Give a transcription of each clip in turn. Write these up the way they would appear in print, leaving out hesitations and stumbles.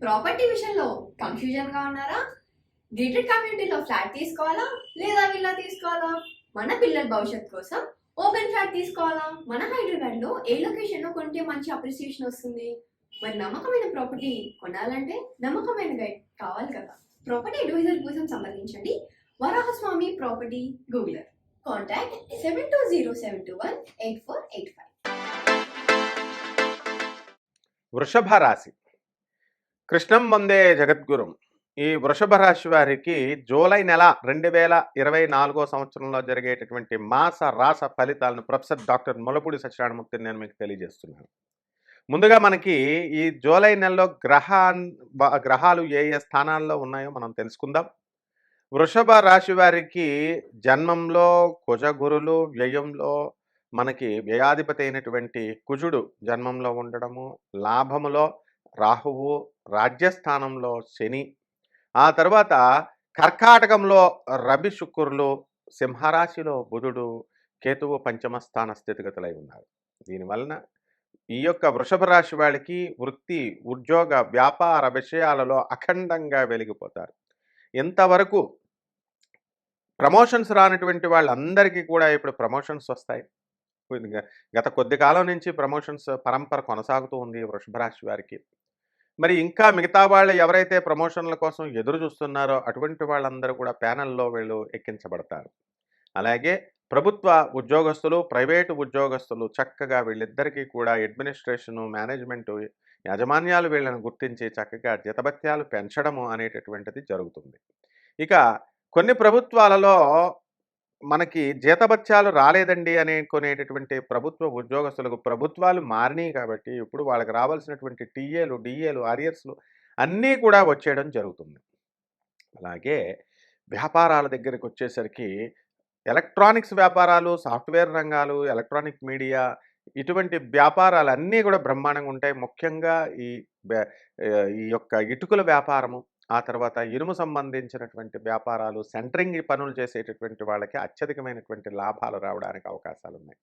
Property విషయంలో కన్ఫ్యూజన్గా ఉన్నారా? Gated కమ్యూనిటీలో ఫ్లాట్ తీసుకోవాలా లేదా విల్లా తీసుకోవాలా? మన పిల్లల భవిష్యత్ కోసం ఓపెన్ ఫ్లాట్ తీసుకోవాలా? మన హైదరాబాద్లో ఏ లొకేషన్లో కొంటే మంచి అప్రిసియేషన్ వస్తుంది? మరి నమ్మకమైన ప్రాపర్టీ కొనాలంటే నమ్మకమైన గైడ్ కావాలి కదా. ప్రాపర్టీ అడ్వైజర్ కోసం సంప్రదించండి వరాహస్వామి ప్రాపర్టీ గూగులర్. కాంటాక్ట్ 7207218485. వృషభ రాశి. కృష్ణం వందే జగద్గురుం. ఈ వృషభ రాశి వారికి జూలై నెల 2024 సంవత్సరంలో జరిగేటటువంటి మాస రాస ఫలితాలను ప్రొఫెసర్ డాక్టర్ ములపూడి సత్యనారాయణమూర్తిని నేను మీకు తెలియజేస్తున్నాను. ముందుగా మనకి ఈ జూలై నెలలో గ్రహాలు ఏ ఏ స్థానాల్లో ఉన్నాయో మనం తెలుసుకుందాం. వృషభ రాశి వారికి జన్మంలో కుజగురులు, వ్యయంలో మనకి వ్యయాధిపతి అయినటువంటి కుజుడు జన్మంలో ఉండడము, లాభములో రాహువు, రాజ్యస్థానంలో శని, ఆ తర్వాత కర్కాటకంలో రవి శుక్రులు, సింహరాశిలో బుధుడు, కేతువు పంచమస్థాన స్థితిగతులై ఉన్నారు. దీనివలన ఈ యొక్క వృషభ రాశి వాళ్ళకి వృత్తి, ఉద్యోగ, వ్యాపార విషయాలలో అఖండంగా వెలిగిపోతారు. ఇంతవరకు ప్రమోషన్స్ రానటువంటి వాళ్ళందరికీ కూడా ఇప్పుడు ప్రమోషన్స్ వస్తాయి. గత కొద్ది కాలం నుంచి ప్రమోషన్స్ పరంపర కొనసాగుతూ ఉంది వృషభ రాశి వారికి. మరి ఇంకా మిగతా వాళ్ళు ఎవరైతే ప్రమోషన్ల కోసం ఎదురు చూస్తున్నారో అటువంటి వాళ్ళందరూ కూడా ప్యానెల్లో వీళ్ళు ఎక్కించబడతారు. అలాగే ప్రభుత్వ ఉద్యోగస్తులు, ప్రైవేటు ఉద్యోగస్తులు చక్కగా వీళ్ళిద్దరికీ కూడా అడ్మినిస్ట్రేషను, మేనేజ్మెంటు, యాజమాన్యాలు వీళ్ళని గుర్తించి చక్కగా జీతభత్యాలు పెంచడము అనేటటువంటిది జరుగుతుంది. ఇక కొన్ని ప్రభుత్వాలలో మనకి జీతభత్యాలు రాలేదండి కొనేటటువంటి ప్రభుత్వ ఉద్యోగస్తులకు ప్రభుత్వాలు మారినాయి కాబట్టి ఇప్పుడు వాళ్ళకి రావాల్సినటువంటి టీఏలు, డిఏలు, ఆరియర్స్లు అన్నీ కూడా వచ్చేయడం జరుగుతుంది. అలాగే వ్యాపారాల దగ్గరికి వచ్చేసరికి ఎలక్ట్రానిక్స్ వ్యాపారాలు, సాఫ్ట్వేర్ రంగాలు, ఎలక్ట్రానిక్ మీడియా ఇటువంటి వ్యాపారాలన్నీ కూడా బ్రహ్మాండంగా ఉంటాయి. ముఖ్యంగా ఈ యొక్క ఇటుకల వ్యాపారము, ఆ తర్వాత ఇనుము సంబంధించినటువంటి వ్యాపారాలు, సెంటరింగ్ పనులు చేసేటటువంటి వాళ్ళకి అత్యధికమైనటువంటి లాభాలు రావడానికి అవకాశాలు ఉన్నాయి.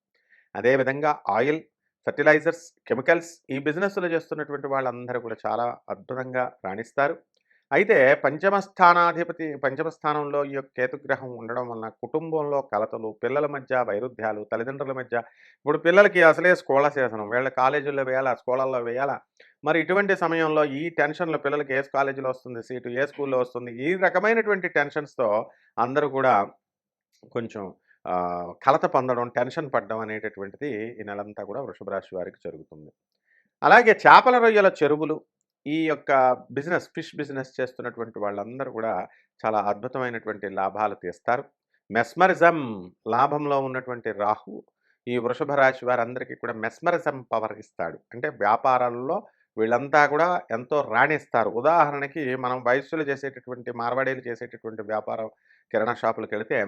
అదేవిధంగా ఆయిల్, ఫెర్టిలైజర్స్, కెమికల్స్ ఈ బిజినెస్లు చేస్తున్నటువంటి వాళ్ళందరూ కూడా చాలా అద్భుతంగా రాణిస్తారు. అయితే పంచమ స్థానంలో ఈ యొక్క కేతుగ్రహం ఉండడం వలన కుటుంబంలో కలతలు, పిల్లల మధ్య వైరుధ్యాలు, తల్లిదండ్రుల మధ్య ఇప్పుడు పిల్లలకి అసలే స్కూళ్ళ సీజనం, వీళ్ళ కాలేజీల్లో వేయాలా, స్కూళ్ళల్లో వేయాలా, మరి ఇటువంటి సమయంలో ఈ టెన్షన్లో పిల్లలకి ఏ కాలేజీలో వస్తుంది సీటు, ఏ స్కూల్లో వస్తుంది, ఈ రకమైనటువంటి టెన్షన్స్తో అందరూ కూడా కొంచెం కలత పొందడం, టెన్షన్ పడడం అనేటటువంటిది ఈ నెలంతా కూడా వృషభ రాశి వారికి జరుగుతుంది. అలాగే చేపల రొయ్యల చెరువులు, ఈ యొక్క ఫిష్ బిజినెస్ చేస్తున్నటువంటి వాళ్ళందరూ కూడా చాలా అద్భుతమైనటువంటి లాభాలు తీస్తారు. మెస్మరిజం లాభంలో ఉన్నటువంటి రాహు ఈ వృషభ రాశి వారందరికీ కూడా మెస్మరిజం పవర్ ఇస్తాడు. అంటే వ్యాపారాలలో వీళ్ళంతా కూడా ఎంతో రాణిస్తారు. ఉదాహరణకి మనం వయస్సులు చేసేటటువంటి మార్వాడీలు చేసేటటువంటి వ్యాపారం కిరాణా షాపులకు వెళితే,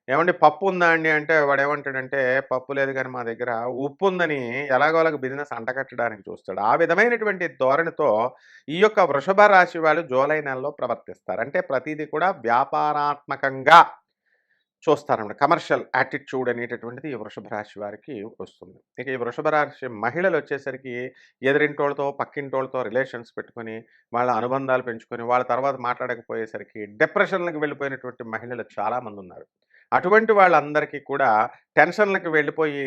ఏమండి పప్పు ఉందా అండి అంటే వాడు ఏమంటాడంటే, పప్పు లేదు కానీ మా దగ్గర ఉప్పు ఉందని ఎలాగోలాగ బిజినెస్ అంటగట్టడానికి చూస్తాడు. ఆ విధమైనటువంటి ధోరణితో ఈ యొక్క వృషభ రాశి వాళ్ళు జూలై నెలలో ప్రవర్తిస్తారు. అంటే ప్రతిదీ కూడా వ్యాపారాత్మకంగా చూస్తారన్నమాట. కమర్షియల్ యాటిట్యూడ్ అనేటటువంటిది ఈ వృషభ రాశి వారికి వస్తుంది. ఇక ఈ వృషభ రాశి మహిళలు వచ్చేసరికి ఎదురింటోళ్ళతో, పక్కింటోళ్ళతో రిలేషన్స్ పెట్టుకొని, వాళ్ళ అనుబంధాలు పెంచుకొని, వాళ్ళ తర్వాత మాట్లాడకపోయేసరికి డిప్రెషన్లకు వెళ్ళిపోయినటువంటి మహిళలు చాలామంది ఉన్నారు. అటువంటి వాళ్ళందరికీ కూడా టెన్షన్లకు వెళ్ళిపోయి,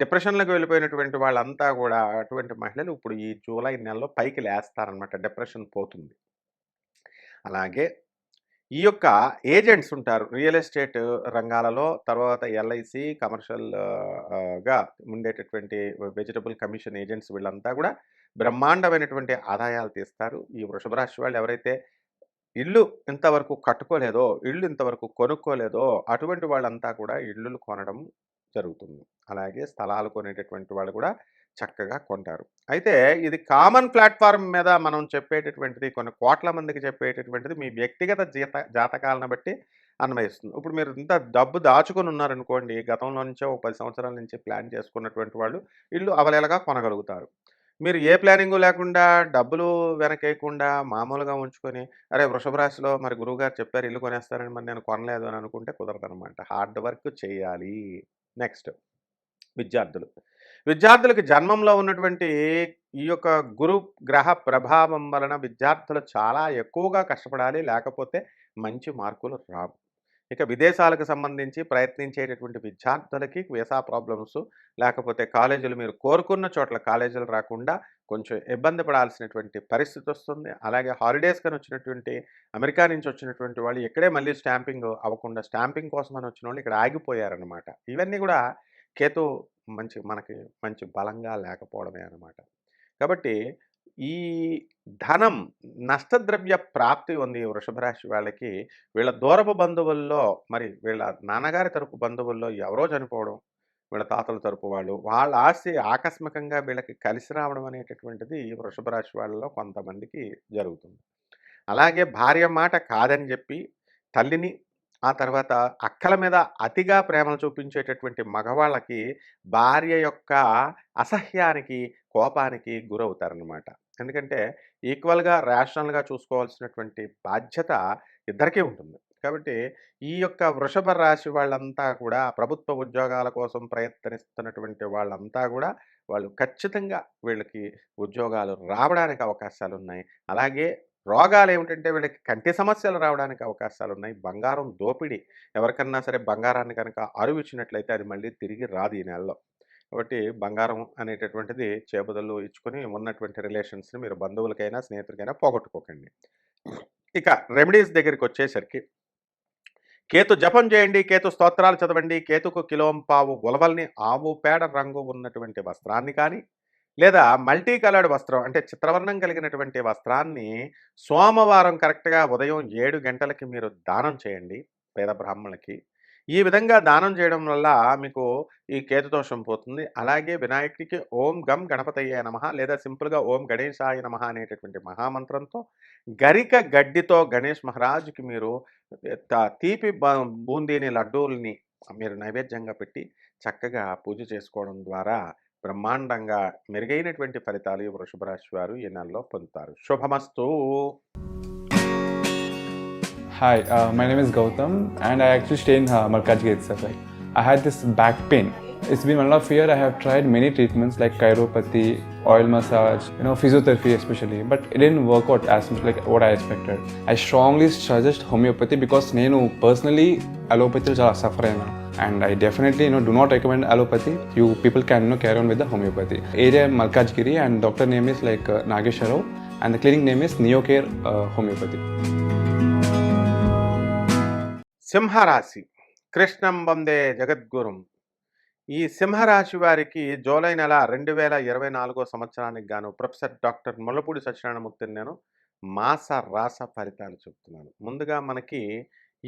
డిప్రెషన్లకు వెళ్ళిపోయినటువంటి వాళ్ళంతా కూడా అటువంటి మహిళలు ఇప్పుడు ఈ జూలై నెలలో పైకి లేస్తారనమాట. డిప్రెషన్ పోతుంది. అలాగే ఈ యొక్క ఏజెంట్స్ ఉంటారు రియల్ ఎస్టేట్ రంగాలలో, తర్వాత ఎల్ఐసి, కమర్షియల్గా ఉండేటటువంటి వెజిటబుల్ కమిషన్ ఏజెంట్స్ వీళ్ళంతా కూడా బ్రహ్మాండమైనటువంటి ఆదాయాలు తీస్తారు. ఈ వృషభ రాశి వాళ్ళు ఎవరైతే ఇల్లు ఇంతవరకు కట్టుకోలేదో, ఇల్లు ఇంతవరకు కొనుక్కోలేదో అటువంటి వాళ్ళంతా కూడా ఇల్లులు కొనడం జరుగుతుంది. అలాగే స్థలాలు కొనేటటువంటి వాళ్ళు కూడా చక్కగా కొంటారు. అయితే ఇది కామన్ ప్లాట్ఫామ్ మీద మనం చెప్పేటటువంటిది, కొన్ని కోట్ల మందికి చెప్పేటటువంటిది మీ వ్యక్తిగత జాతకాలను బట్టి అన్వయిస్తుంది. ఇప్పుడు మీరు ఇంత డబ్బు దాచుకొని ఉన్నారనుకోండి, గతంలో నుంచో 10 సంవత్సరాల నుంచి ప్లాన్ చేసుకున్నటువంటి వాళ్ళు ఇల్లు అవలేలగా కొనగలుగుతారు. మీరు ఏ ప్లానింగు లేకుండా, డబ్బులు వెనకేయకుండా మామూలుగా ఉంచుకొని, అరే వృషభ రాశిలో మరి గురువుగారు చెప్పారు ఇల్లు కొనేస్తారని, మరి నేను కొనలేదు అని అనుకుంటే కుదరదనమాట. హార్డ్ వర్క్ చేయాలి. నెక్స్ట్ విద్యార్థులు. విద్యార్థులకు జన్మంలో ఉన్నటువంటి ఈ యొక్క గురు గ్రహ ప్రభావం వలన విద్యార్థులు చాలా ఎక్కువగా కష్టపడాలి. లేకపోతే మంచి మార్కులు రావు. ఇక విదేశాలకు సంబంధించి ప్రయత్నించేటటువంటి విద్యార్థులకి వీసా ప్రాబ్లమ్స్, లేకపోతే కాలేజీలు మీరు కోరుకున్న చోట్ల కాలేజీలు రాకుండా కొంచెం ఇబ్బంది పడాల్సినటువంటి పరిస్థితి వస్తుంది. అలాగే హాలిడేస్‌కని వచ్చినటువంటి అమెరికా నుంచి వచ్చినటువంటి వాళ్ళు ఇక్కడే మళ్ళీ స్టాంపింగ్ అవ్వకుండా స్టాంపింగ్ కోసమని వచ్చినోళ్ళు ఇక్కడ ఆగిపోయారనమాట. ఇవన్నీ కూడా కేతు మనకి మంచి బలంగా లేకపోవడమే అనమాట. కాబట్టి ఈ ధనం, నష్టద్రవ్య ప్రాప్తి ఉంది ఈ వృషభ రాశి వాళ్ళకి. వీళ్ళ దూరపు బంధువుల్లో మరి వీళ్ళ నాన్నగారి తరపు బంధువుల్లో ఎవరో చనిపోవడం, వీళ్ళ తాతల తరపు వాళ్ళు, వాళ్ళ ఆస్తి ఆకస్మికంగా వీళ్ళకి కలిసి రావడం అనేటటువంటిది ఈ వృషభ రాశి వాళ్ళలో కొంతమందికి జరుగుతుంది. అలాగే భార్య మాట కాదని చెప్పి తల్లిని, ఆ తర్వాత అక్కల మీద అతిగా ప్రేమను చూపించేటటువంటి మగవాళ్ళకి భార్య యొక్క అసహ్యానికి, కోపానికి గురవుతారనమాట. ఎందుకంటే ఈక్వల్‌గా, రేషనల్‌గా చూసుకోవాల్సినటువంటి బాధ్యత ఇద్దరికీ ఉంటుంది. కాబట్టి ఈ యొక్క వృషభ రాశి వాళ్ళంతా కూడా ప్రభుత్వ ఉద్యోగాల కోసం ప్రయత్నిస్తున్నటువంటి వాళ్ళంతా కూడా వాళ్ళు ఖచ్చితంగా వీళ్ళకి ఉద్యోగాలు రావడానికి అవకాశాలున్నాయి. అలాగే రోగాలేమిటంటే వీళ్ళకి కంటి సమస్యలు రావడానికి అవకాశాలున్నాయి. బంగారం దోపిడీ, ఎవరికన్నా సరే బంగారాన్ని కనుక అరువిచ్చినట్లయితే అది మళ్ళీ తిరిగి రాదు ఈ నెలలో. కాబట్టి బంగారం అనేటటువంటిది చేబదులు ఇచ్చుకొని ఉన్నటువంటి రిలేషన్స్‌ని మీరు బంధువులకైనా, స్నేహితులకైనా పోగొట్టుకోకండి. ఇక రెమెడీస్ దగ్గరికొచ్చేసరికి కేతు జపం చేయండి, కేతు స్తోత్రాలు చదవండి, కేతుకు కిలోంపావు ఉలవల్ని, ఆవు పేడ రంగు ఉన్నటువంటి వస్త్రాన్ని కానీ, లేదా మల్టీ కలర్డ్ వస్త్రం అంటే చిత్రవర్ణం కలిగినటువంటి వస్త్రాన్ని సోమవారం కరెక్ట్‌గా ఉదయం 7 గంటలకి మీరు దానం చేయండి పేద బ్రాహ్మణులకి. ఈ విధంగా దానం చేయడం వల్ల మీకు ఈ కేతు దోషం పోతుంది. అలాగే వినాయకుడికి ఓం గం గణపతయ్యే నమః లేదా సింపుల్‌గా ఓం గణేశాయ నమః అనేటటువంటి మహామంత్రంతో గరిక గడ్డితో గణేష్ మహారాజుకి మీరు తీపి బూందీని, లడ్డూల్ని మీరు నైవేద్యంగా పెట్టి చక్కగా పూజ చేసుకోవడం ద్వారా బ్రహ్మాండంగా మెరుగైనటువంటి ఫలితాలు ఈ వృషభ రాశి వారు ఈ నెలలో పొందుతారు. శుభమస్తు. Hi, my name is Gautam, and I actually stay in Malkajgiri itself. Like, I had this back pain. It's been 1.5 years. I have tried many treatments like chiropathy, oil massage, physiotherapy especially, but it didn't work out as much like what I expected. I strongly suggest homeopathy because నేను personally allopathy చాలా suffer అయినా, and I definitely do not recommend allopathy. You people can carry on with the homeopathy. Area Malkajgiri, and doctor name is like Nagesharov, and the clinic name is Neocare Homeopathy. సింహరాశి కృష్ణం వందే జగద్గురుం. ఈ సింహరాశి వారికి July నెల 2024 సంవత్సరానికి గాను professor doctor Mullapudi సత్యనారాయణమూర్తిని నేను మాస రాస ఫలితాలు చెప్తున్నాను. ముందుగా మనకి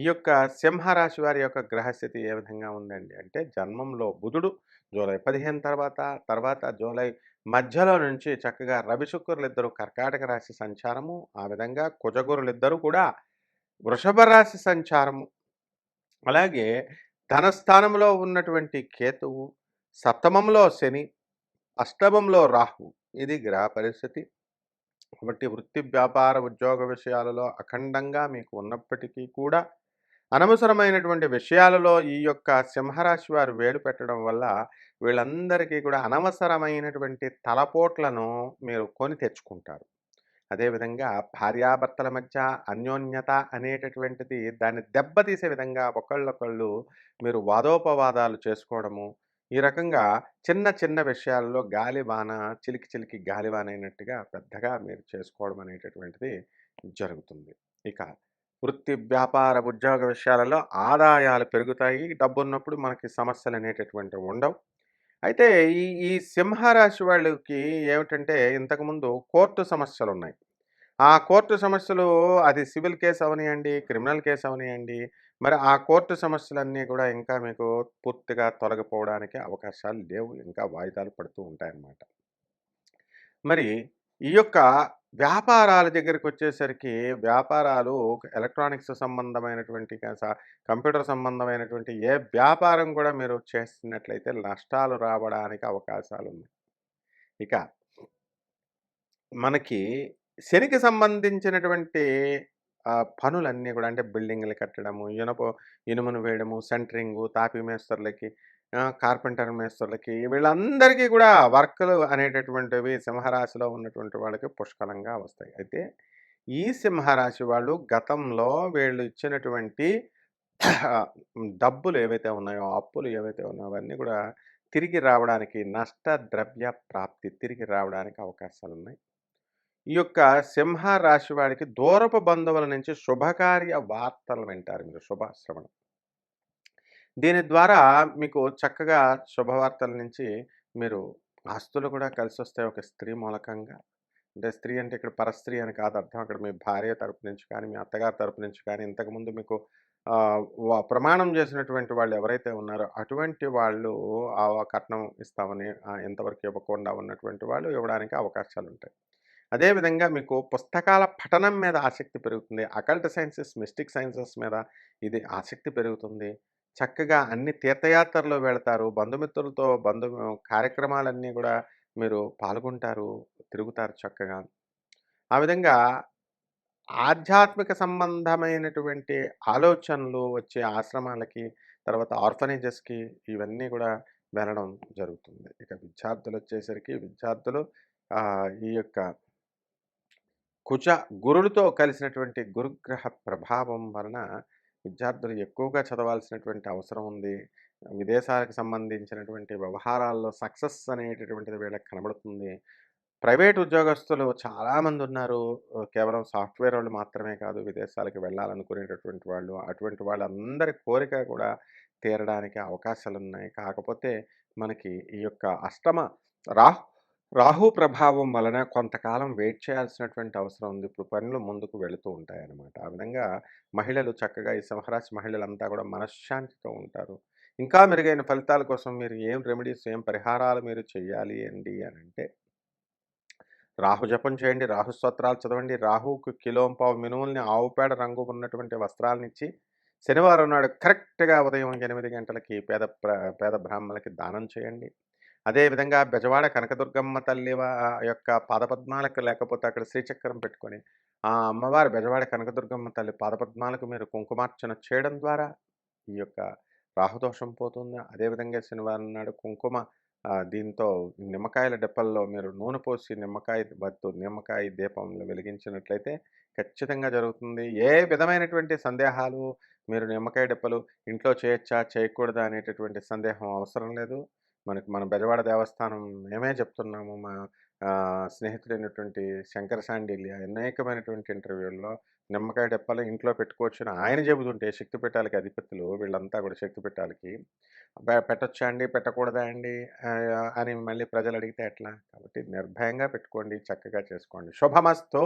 ఈ యొక్క సింహరాశి వారి యొక్క గ్రహస్థితి ఏ విధంగా ఉందండి అంటే, జన్మంలో బుధుడు జూలై 15 తర్వాత జూలై మధ్యలో నుంచి చక్కగా రవి శుక్రులిద్దరూ కర్కాటక రాశి సంచారము, ఆ విధంగా కుజగురులిద్దరూ కూడా వృషభ రాశి సంచారము, అలాగే ధనస్థానంలో ఉన్నటువంటి కేతువు, సప్తమంలో శని, అష్టమంలో రాహు. ఇది గ్రహ పరిస్థితి. కాబట్టి వృత్తి, వ్యాపార, ఉద్యోగ విషయాలలో అఖండంగా మీకు ఉన్నప్పటికీ కూడా అనవసరమైనటువంటి విషయాలలో ఈ యొక్క సింహరాశి వారు వేలు పెట్టడం వల్ల వీళ్ళందరికీ కూడా అనవసరమైనటువంటి తలపోట్లను మీరు కొని తెచ్చుకుంటారు. అదేవిధంగా భార్యాభర్తల మధ్య అన్యోన్యత అనేటటువంటిది దాన్ని దెబ్బతీసే విధంగా ఒకళ్ళొకళ్ళు మీరు వాదోపవాదాలు చేసుకోవడము, ఈ రకంగా చిన్న చిన్న విషయాల్లో గాలివాన, చిలికి గాలివాన అయినట్టుగా పెద్దగా మీరు చేసుకోవడం అనేటటువంటిది జరుగుతుంది. ఇక వృత్తి, వ్యాపార, ఉద్యోగ విషయాలలో ఆదాయాలు పెరుగుతాయి. డబ్బున్నప్పుడు మనకి సమస్యలు అనేటటువంటివి ఉండవు. అయితే ఈ సింహరాశి వాళ్ళకి ఏమిటంటే, ఇంతకుముందు కోర్టు సమస్యలు ఉన్నాయి. ఆ కోర్టు సమస్యలు అది సివిల్ కేసు అవనియండి, క్రిమినల్ కేసు అవనియండి, మరి ఆ కోర్టు సమస్యలన్నీ కూడా ఇంకా మీకు పూర్తిగా తొలగిపోవడానికి అవకాశాలు లేవు. ఇంకా వాయిదాలు పడుతూ ఉంటాయన్నమాట. మరి ఈ యొక్క వ్యాపారాల దగ్గరికి వచ్చేసరికి వ్యాపారాలు ఎలక్ట్రానిక్స్ సంబంధమైనటువంటి కంప్యూటర్ సంబంధమైనటువంటి ఏ వ్యాపారం కూడా మీరు చేస్తున్నట్లయితే నష్టాలు రావడానికి అవకాశాలు ఉన్నాయి. ఇక మనకి శనికి సంబంధించినటువంటి పనులన్నీ కూడా అంటే బిల్డింగ్లు కట్టడము, ఇనుమును వేయడము, సెంటరింగు, తాపీ మేస్తర్లకి కార్పెంటర్ మేస్త్రులకి వీళ్ళందరికీ కూడా వర్కులు అనేటటువంటివి సింహరాశిలో ఉన్నటువంటి వాళ్ళకి పుష్కలంగా వస్తాయి. అయితే ఈ సింహరాశి వాళ్ళు గతంలో వీళ్ళు ఇచ్చినటువంటి డబ్బులు ఏవైతే ఉన్నాయో, అప్పులు ఏవైతే ఉన్నాయో అవన్నీ కూడా తిరిగి రావడానికి, నష్ట ద్రవ్య ప్రాప్తి తిరిగి రావడానికి అవకాశాలున్నాయి. ఈ యొక్క సింహ రాశి వాడికి దూరపు బంధువుల నుంచి శుభకార్య వార్తలు వింటారు మీరు, శుభశ్రవణం. దీని ద్వారా మీకు చక్కగా శుభవార్తల నుంచి మీరు ఆస్తులు కూడా కలిసొస్తాయి ఒక స్త్రీ మూలకంగా. అంటే స్త్రీ అంటే ఇక్కడ పరస్త్రీ అని కాదు అర్థం. అక్కడ మీ భార్య తరపు నుంచి కానీ, మీ అత్తగారి తరపు నుంచి కానీ, ఇంతకుముందు మీకు ప్రమాణం చేసినటువంటి వాళ్ళు ఎవరైతే ఉన్నారో అటువంటి వాళ్ళు ఆ కట్నం ఇస్తామని ఎంతవరకు ఇవ్వకుండా ఉన్నటువంటి వాళ్ళు ఇవ్వడానికి అవకాశాలుంటాయి. అదేవిధంగా మీకు పుస్తకాల పఠనం మీద ఆసక్తి పెరుగుతుంది. అకల్ట్ సైన్సెస్, మిస్టిక్ సైన్సెస్ మీద ఇది ఆసక్తి పెరుగుతుంది. చక్కగా అన్ని తీర్థయాత్రలు వెళతారు. బంధుమిత్రులతో కార్యక్రమాలన్నీ కూడా మీరు పాల్గొంటారు, తిరుగుతారు చక్కగా. ఆ విధంగా ఆధ్యాత్మిక సంబంధమైనటువంటి ఆలోచనలు వచ్చే ఆశ్రమాలకి, తర్వాత ఆర్ఫనేజెస్‌కి ఇవన్నీ కూడా వెళ్ళడం జరుగుతుంది. ఇక విద్యార్థులొచ్చేసరికి విద్యార్థులు ఈ యొక్క కుజ గురులతో కలిసినటువంటి గురుగ్రహ ప్రభావం వలన విద్యార్థులు ఎక్కువగా చదవాల్సినటువంటి అవసరం ఉంది. విదేశాలకు సంబంధించినటువంటి వ్యవహారాల్లో సక్సెస్ అనేటటువంటిది వీళ్ళకి కనబడుతుంది. ప్రైవేట్ ఉద్యోగస్తులు చాలామంది ఉన్నారు. కేవలం సాఫ్ట్‌వేర్ వాళ్ళు మాత్రమే కాదు, విదేశాలకు వెళ్ళాలనుకునేటటువంటి వాళ్ళు. అటువంటి వాళ్ళందరి కోరిక కూడా తీరడానికి అవకాశాలున్నాయి. కాకపోతే మనకి ఈ యొక్క అష్టమ రాహు రాహు ప్రభావం వలన కొంతకాలం వెయిట్ చేయాల్సినటువంటి అవసరం ఉంది. ఇప్పుడు పనులు ముందుకు వెళుతూ ఉంటాయన్నమాట. ఆ విధంగా మహిళలు చక్కగా ఈ సింహరాశి మహిళలంతా కూడా మనశ్శాంతితో ఉంటారు. ఇంకా మెరుగైన ఫలితాల కోసం మీరు ఏం రెమెడీస్, ఏం పరిహారాలు మీరు చేయాలి అండి అనంటే, రాహు జపం చేయండి, రాహు స్తోత్రాలు చదవండి, రాహుకు కిలోంపావు మినుముల్ని ఆవు పేడ రంగు ఉన్నటువంటి వస్త్రాలనిచ్చి శనివారం నాడు కరెక్ట్‌గా ఉదయం 8 గంటలకి పేద బ్రాహ్మణులకి దానం చేయండి. అదేవిధంగా బెజవాడ కనకదుర్గమ్మ తల్లి యొక్క పాదపద్మాలకు, లేకపోతే అక్కడ శ్రీచక్రం పెట్టుకొని ఆ అమ్మవారి బెజవాడ కనకదుర్గమ్మ తల్లి పాదపద్మాలకు మీరు కుంకుమార్చన చేయడం ద్వారా ఈ యొక్క రాహుదోషం పోతుంది. అదేవిధంగా శనివారం నాడు కుంకుమ దీంతో నిమ్మకాయల డెప్పల్లో మీరు నూనె పోసి నిమ్మకాయ దీపంలో వెలిగించినట్లయితే ఖచ్చితంగా జరుగుతుంది. ఏ విధమైనటువంటి సందేహాలు, మీరు నిమ్మకాయ డెప్పలు ఇంట్లో చేయొచ్చా చేయకూడదా అనేటటువంటి సందేహం అవసరం లేదు. మన బెజవాడ దేవస్థానం మేమే చెప్తున్నాము. మా స్నేహితుడైనటువంటి శంకర శాండిల్య అనేకమైనటువంటి ఇంటర్వ్యూల్లో నిమ్మకాయ డెప్పలు ఇంట్లో పెట్టుకోవచ్చని ఆయన చెబుతుంటే, శక్తిపీఠాలకి అధిపతులు వీళ్ళంతా కూడా శక్తిపీఠాలకి పెట్టొచ్చా అండి, పెట్టకూడదా అండి అని మళ్ళీ ప్రజలు అడిగితే ఎట్లా? కాబట్టి నిర్భయంగా పెట్టుకోండి, చక్కగా చేసుకోండి. శుభమస్తు.